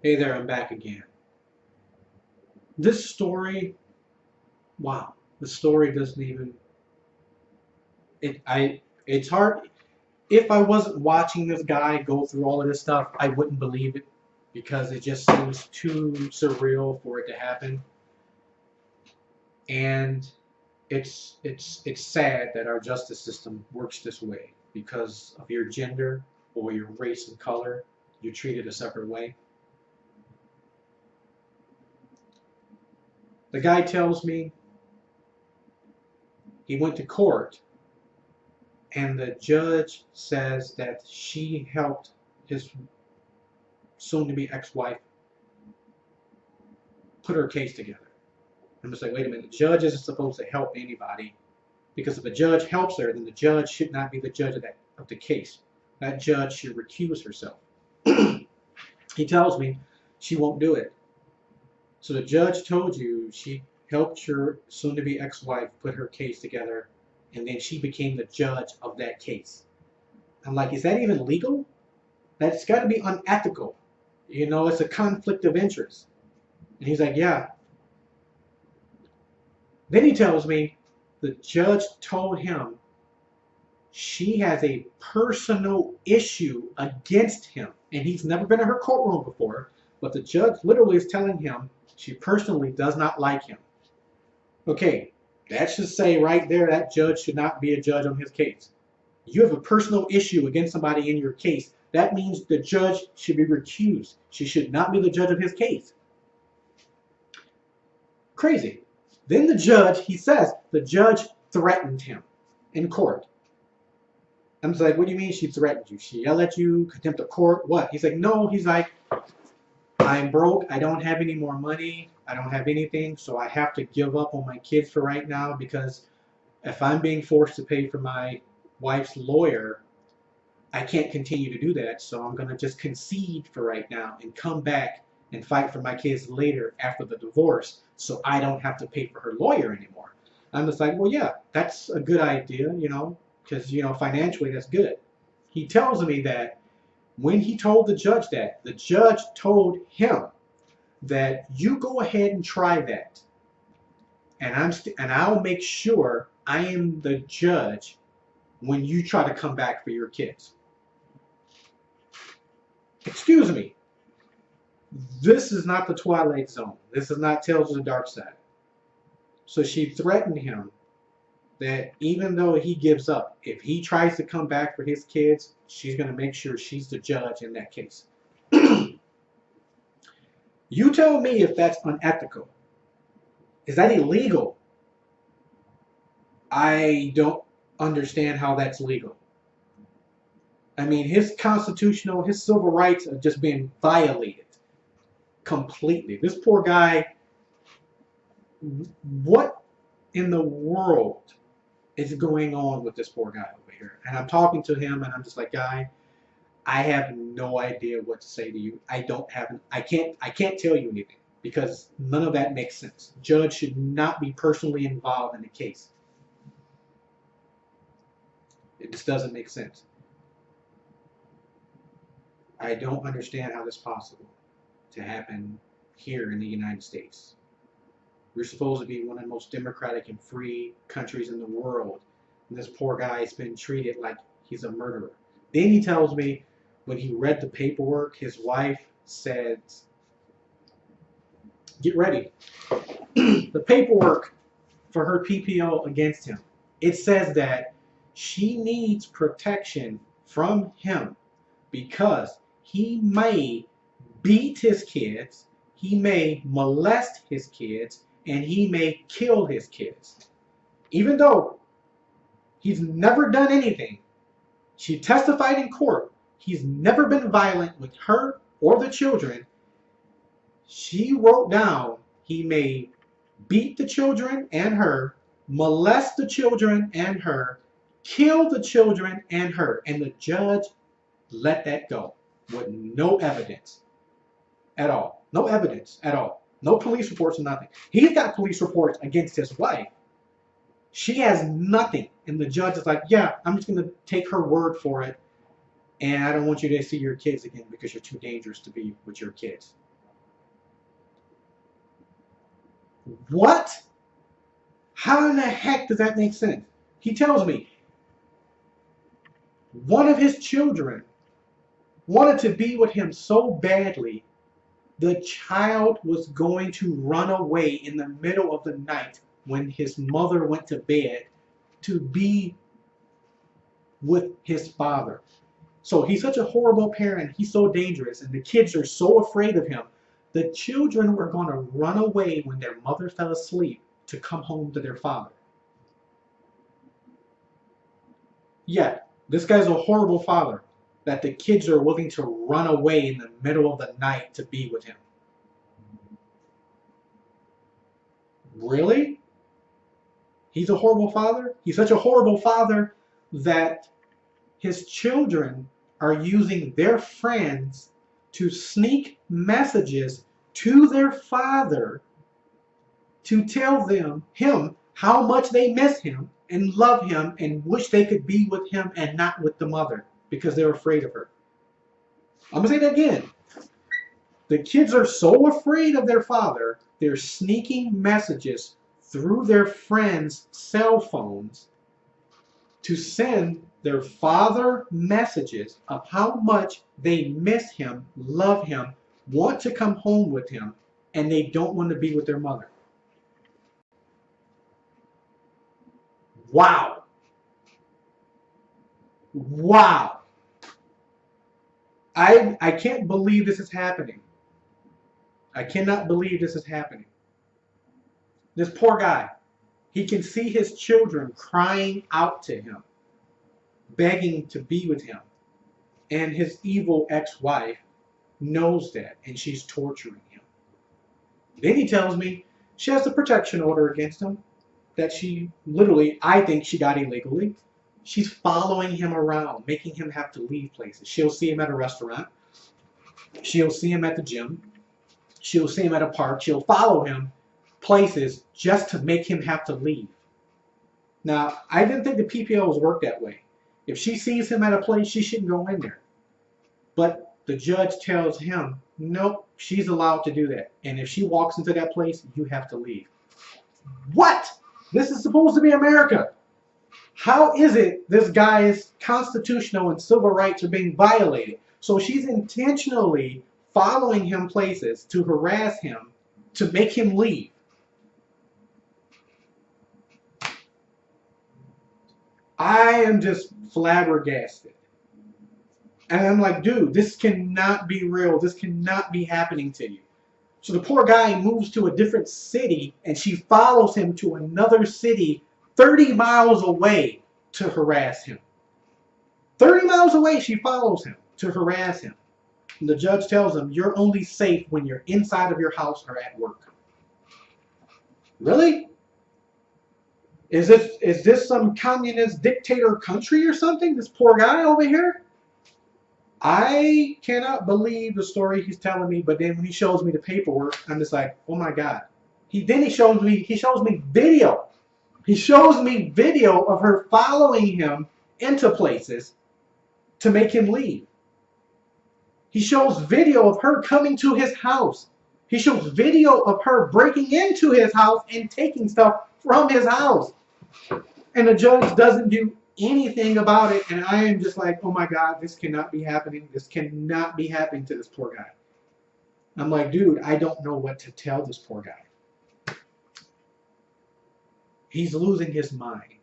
Hey there, I'm back again. This story, wow, the story doesn't even it's hard. If I wasn't watching this guy go through all of this stuff, I wouldn't believe it because it just seems too surreal for it to happen. And it's sad that our justice system works this way because of your gender or your race and color, you're treated a separate way. The guy tells me he went to court and the judge says that she helped his soon-to-be ex-wife put her case together. I'm just like, wait a minute, the judge isn't supposed to help anybody because if a judge helps her, then the judge should not be the judge of the case. That judge should recuse herself. He tells me she won't do it. So the judge told you she helped your soon-to-be ex-wife put her case together, and then she became the judge of that case. I'm like, is that even legal? That's got to be unethical. It's a conflict of interest. And he's like, yeah. Then he tells me the judge told him she has a personal issue against him. And he's never been in her courtroom before, but the judge literally is telling him she personally does not like him. Okay, that should say right there that judge should not be a judge on his case. You have a personal issue against somebody in your case. That means the judge should be recused. She should not be the judge of his case. Crazy. Then he says, the judge threatened him in court. I'm just like, what do you mean she threatened you? She yelled at you, contempt of court, what? He's like, no. He's like, I'm broke. I don't have any more money. I don't have anything, so I have to give up on my kids for right now because if I'm being forced to pay for my wife's lawyer, I can't continue to do that, so I'm going to just concede for right now and come back and fight for my kids later after the divorce so I don't have to pay for her lawyer anymore. I'm just like, well, yeah, that's a good idea, because, financially that's good. He tells me that when he told the judge that, the judge told him that you go ahead and try that, and I'll make sure I am the judge when you try to come back for your kids. Excuse me. This is not the Twilight Zone. This is not Tales of the Dark Side. So she threatened him that even though he gives up, if he tries to come back for his kids, she's going to make sure she's the judge in that case. You tell me if that's unethical. Is that illegal? I don't understand how that's legal. I mean, his civil rights are just being violated completely. This poor guy, what in the world is going on with this poor guy over here? And I'm talking to him and I'm just like, guy, I have no idea what to say to you. I can't tell you anything because none of that makes sense. Judge should not be personally involved in the case. It just doesn't make sense. I don't understand how this is possible to happen here in the United States. We're supposed to be one of the most democratic and free countries in the world. And this poor guy has been treated like he's a murderer. Then he tells me when he read the paperwork, his wife said, get ready. The paperwork for her PPO against him, it says that she needs protection from him because he may beat his kids, he may molest his kids, and he may kill his kids. Even though he's never done anything, she testified in court, he's never been violent with her or the children. She wrote down he may beat the children and her, molest the children and her, kill the children and her, and the judge let that go with no evidence at all. No evidence at all. No police reports or nothing. He's got police reports against his wife. She has nothing. And the judge is like, yeah, I'm just going to take her word for it. And I don't want you to see your kids again because you're too dangerous to be with your kids. What? How in the heck does that make sense? He tells me one of his children wanted to be with him so badly, the child was going to run away in the middle of the night when his mother went to bed to be with his father. So he's such a horrible parent. He's so dangerous, and the kids are so afraid of him. The children were going to run away when their mother fell asleep to come home to their father. Yeah, this guy's a horrible father that the kids are willing to run away in the middle of the night to be with him. Really? He's a horrible father? He's such a horrible father that his children are using their friends to sneak messages to their father to tell him how much they miss him and love him and wish they could be with him and not with the mother because they're afraid of her. I'm going to say that again. The kids are so afraid of their father, they're sneaking messages through their friends' cell phones to send their father messages of how much they miss him, love him, want to come home with him, and they don't want to be with their mother. Wow. Wow. I can't believe this is happening. I cannot believe this is happening. This poor guy, he can see his children crying out to him, begging to be with him. And his evil ex-wife knows that, and she's torturing him. Then he tells me she has a protection order against him that she literally, I think she got illegally. She's following him around, making him have to leave places. She'll see him at a restaurant. She'll see him at the gym. She'll see him at a park. She'll follow him places just to make him have to leave. Now, I didn't think the PPOs work that way. If she sees him at a place, she shouldn't go in there. But the judge tells him, nope, she's allowed to do that. And if she walks into that place, you have to leave. What? This is supposed to be America. How is it this guy's constitutional and civil rights are being violated? So she's intentionally following him places to harass him, to make him leave. I am just flabbergasted. And I'm like, dude, this cannot be real. This cannot be happening to you. So the poor guy moves to a different city, and she follows him to another city 30 miles away to harass him. 30 miles away, she follows him to harass him. And the judge tells him, you're only safe when you're inside of your house or at work. Really? Is this some communist dictator country or something? This poor guy over here? I cannot believe the story he's telling me, but then when he shows me the paperwork, I'm just like, oh my God. He shows me video. He shows me video of her following him into places to make him leave. He shows video of her coming to his house. He shows video of her breaking into his house and taking stuff from his house. And the judge doesn't do anything about it, and I am just like, oh my God, this cannot be happening. This cannot be happening to this poor guy. I'm like, dude, I don't know what to tell this poor guy. He's losing his mind.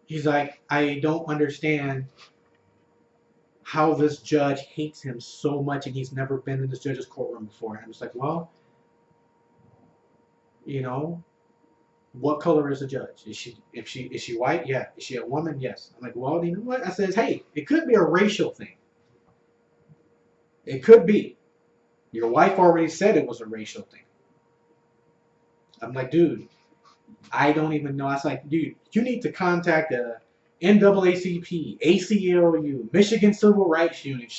He's like, I don't understand how this judge hates him so much, and he's never been in this judge's courtroom before. I'm just like, well, you know, what color is the judge? Is she white? Yeah. Is she a woman? Yes. I'm like, well, you know what? I says, hey, it could be a racial thing. It could be. Your wife already said it was a racial thing. I'm like, dude, I don't even know. I was like, dude, you need to contact the NAACP, ACLU, Michigan Civil Rights Union.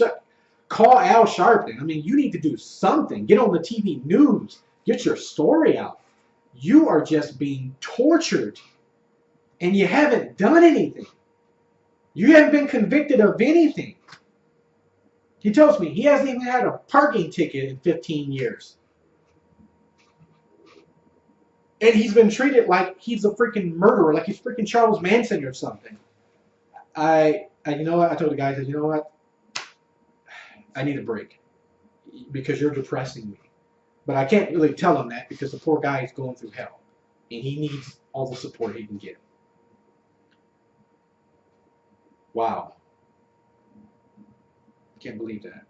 Call Al Sharpton. I mean, you need to do something. Get on the TV news. Get your story out. You are just being tortured, and you haven't done anything. You haven't been convicted of anything. He tells me he hasn't even had a parking ticket in 15 years. And he's been treated like he's a freaking murderer, like he's freaking Charles Manson or something. You know what? I told the guy, I said, you know what? I need a break because you're depressing me. But I can't really tell him that because the poor guy is going through hell, and he needs all the support he can get. Wow, can't believe that.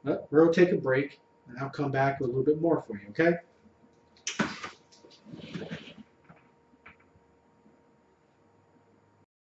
But we'll take a break, and I'll come back with a little bit more for you. Okay?